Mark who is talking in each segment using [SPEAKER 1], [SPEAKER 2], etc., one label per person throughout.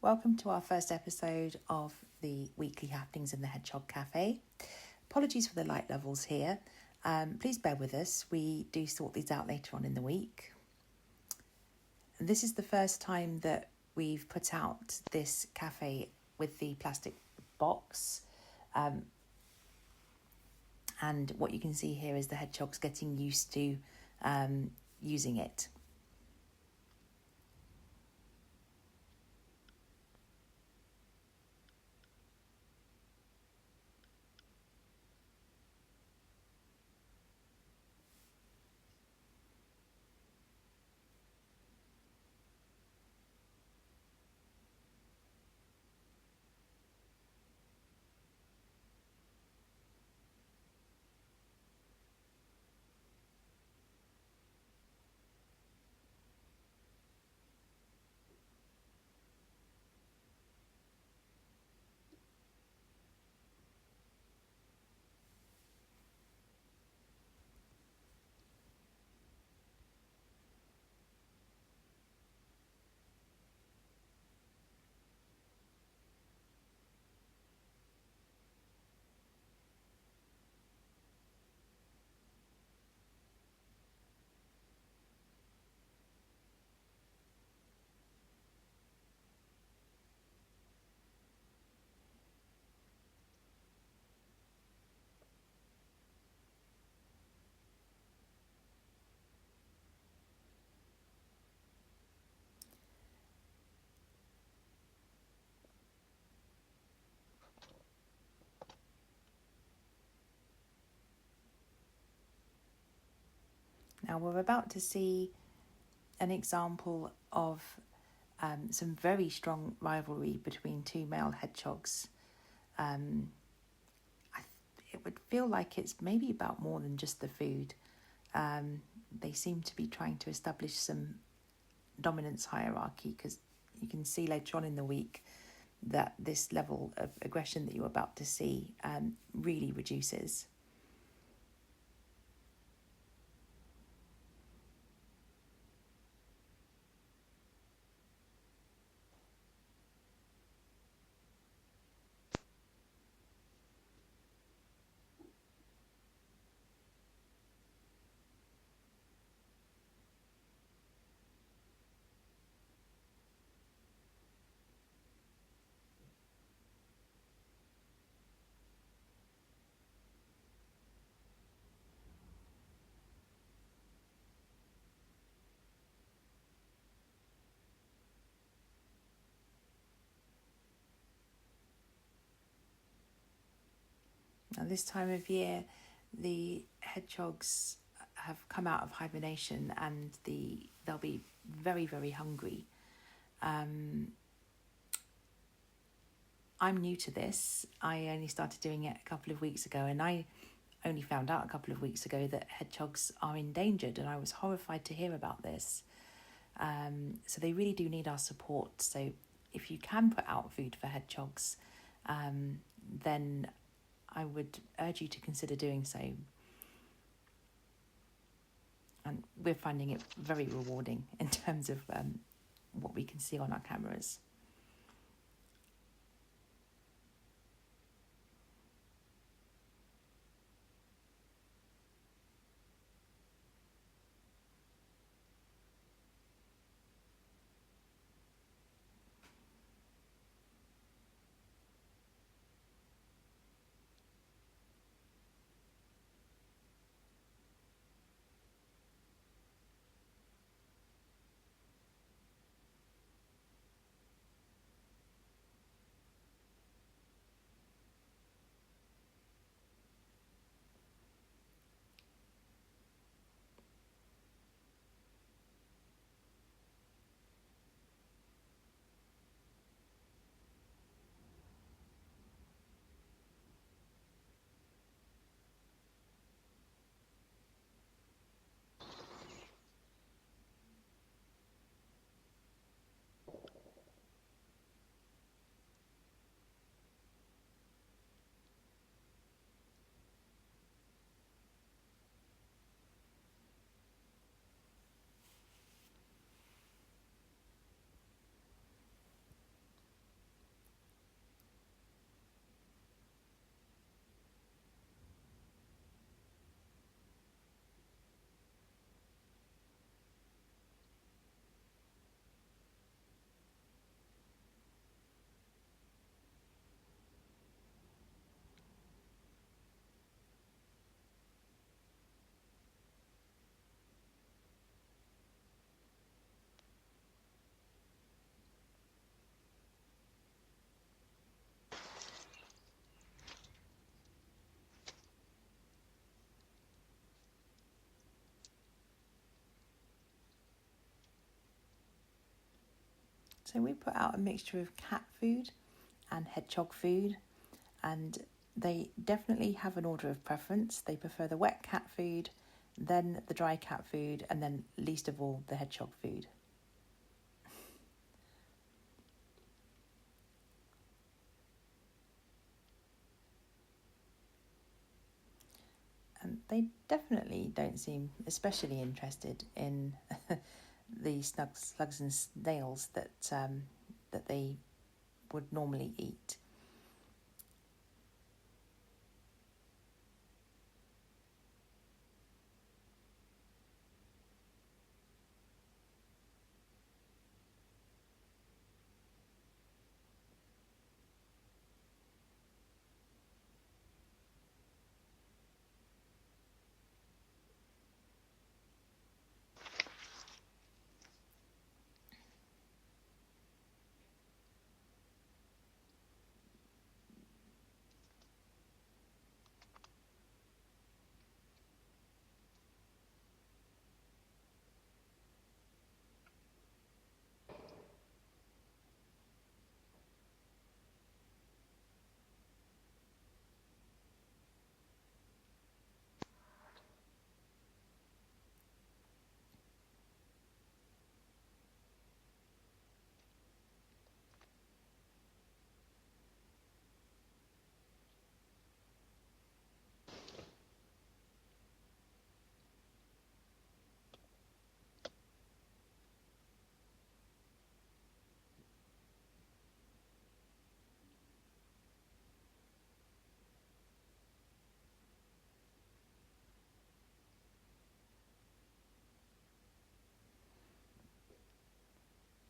[SPEAKER 1] Welcome to our first episode of the weekly happenings in the Hedgehog Cafe. Apologies for the light levels here. Please bear with us. We do sort these out later on in the week. And this is the first time that we've put out this cafe with the plastic box. And what you can see here is the hedgehogs getting used to using it. Now we're about to see an example of some very strong rivalry between two male hedgehogs. It would feel like it's maybe about more than just the food. They seem to be trying to establish some dominance hierarchy, because you can see later on in the week that this level of aggression that you're about to see really reduces. Now, this time of year, the hedgehogs have come out of hibernation and they'll be very, very hungry. I'm new to this. I only started doing it a couple of weeks ago, and I only found out a couple of weeks ago that hedgehogs are endangered, and I was horrified to hear about this. So they really do need our support. So if you can put out food for hedgehogs, then I would urge you to consider doing so. And we're finding it very rewarding in terms of what we can see on our cameras. So we put out a mixture of cat food and hedgehog food, and they definitely have an order of preference. They prefer the wet cat food, then the dry cat food, and then least of all the hedgehog food. And they definitely don't seem especially interested in the slugs and snails that they would normally eat.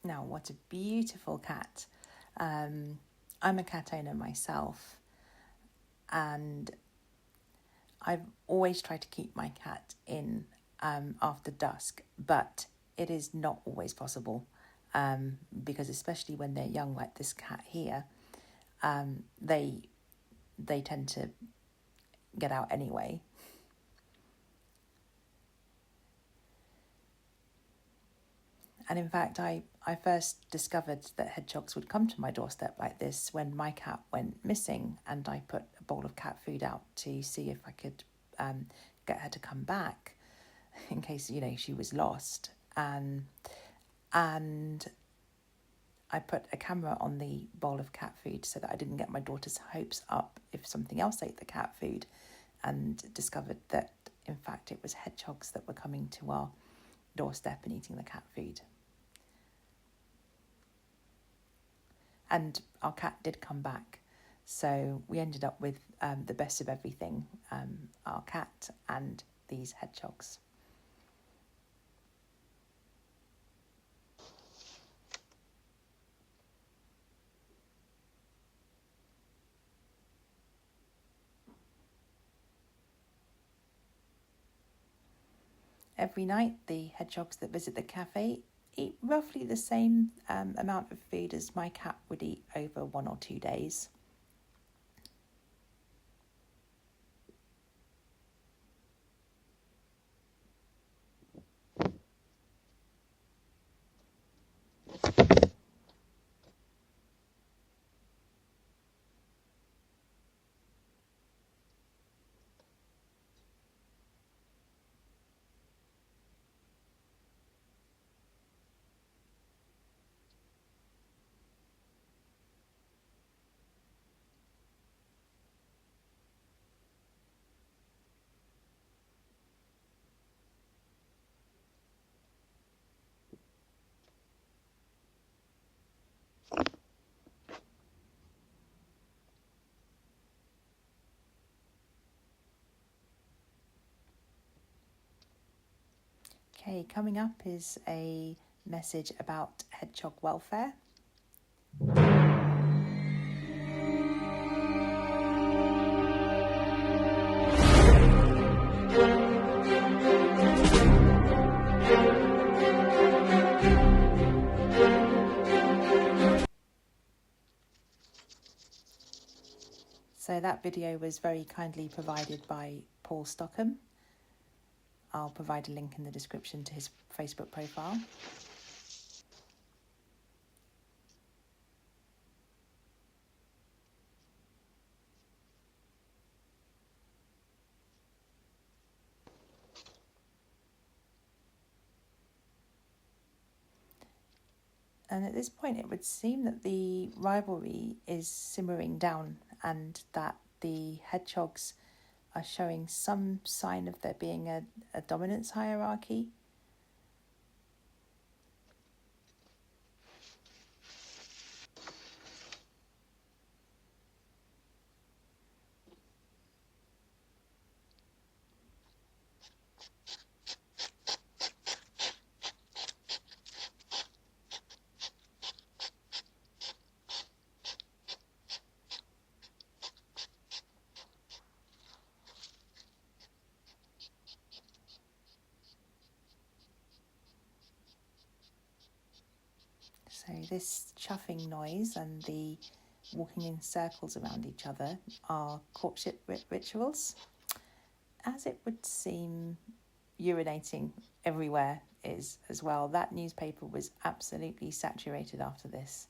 [SPEAKER 1] Now, what a beautiful cat. I'm a cat owner myself, and I've always tried to keep my cat in after dusk, but it is not always possible because especially when they're young, like this cat here, they tend to get out anyway. And in fact, I first discovered that hedgehogs would come to my doorstep like this when my cat went missing, and I put a bowl of cat food out to see if I could get her to come back in case, she was lost. And I put a camera on the bowl of cat food so that I didn't get my daughter's hopes up if something else ate the cat food, and discovered that, in fact, it was hedgehogs that were coming to our doorstep and eating the cat food. And our cat did come back, so we ended up with the best of everything, our cat and these hedgehogs. Every night, the hedgehogs that visit the cafe eat roughly the same amount of food as my cat would eat over 1 or 2 days. Okay, coming up is a message about hedgehog welfare. So that video was very kindly provided by Paul Stockham. I'll provide a link in the description to his Facebook profile. And at this point, it would seem that the rivalry is simmering down and that the hedgehogs are showing some sign of there being a dominance hierarchy. So this chuffing noise and the walking in circles around each other are courtship rituals. As it would seem, urinating everywhere is as well. That newspaper was absolutely saturated after this.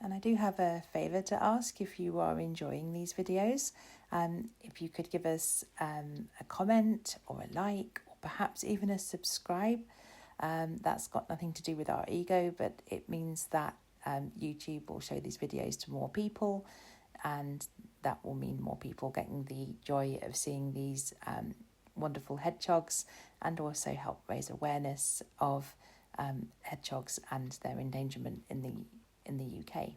[SPEAKER 1] And I do have a favour to ask if you are enjoying these videos. If you could give us a comment or a like or perhaps even a subscribe. That's got nothing to do with our ego, but it means that YouTube will show these videos to more people, and that will mean more people getting the joy of seeing these wonderful hedgehogs, and also help raise awareness of hedgehogs and their endangerment in the UK.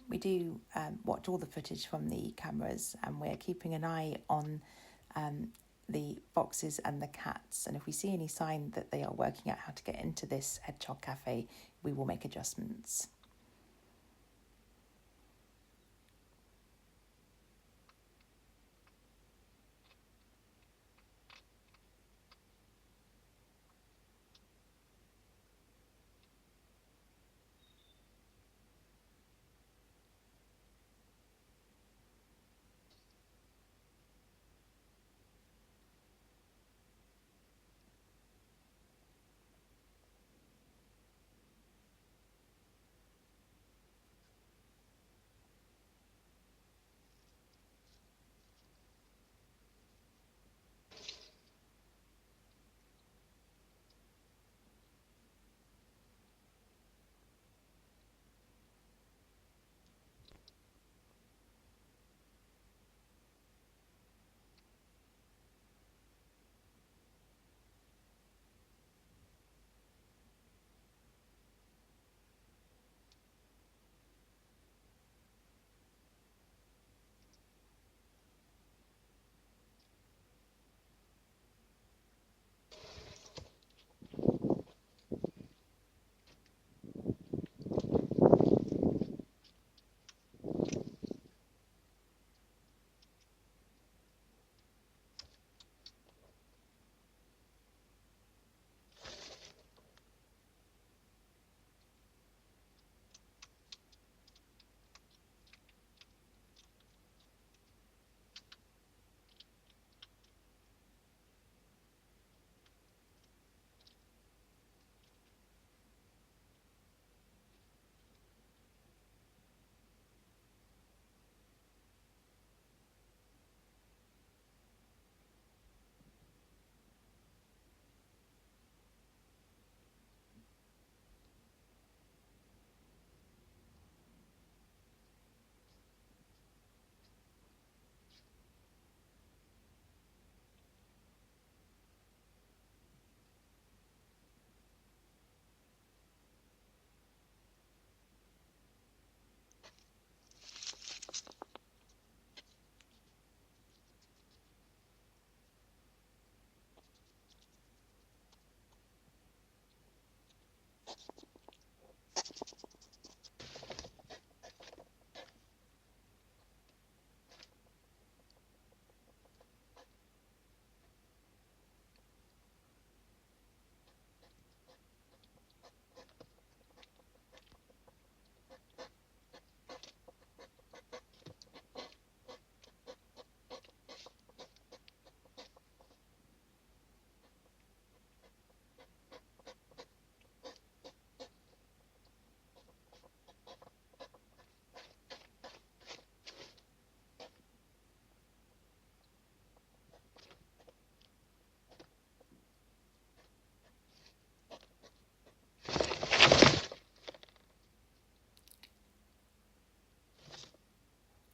[SPEAKER 1] We do watch all the footage from the cameras, and we're keeping an eye on the foxes and the cats. And if we see any sign that they are working out how to get into this hedgehog cafe, we will make adjustments.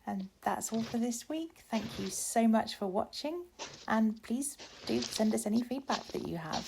[SPEAKER 1] And that's all for this week. Thank you so much for watching, and please do send us any feedback that you have.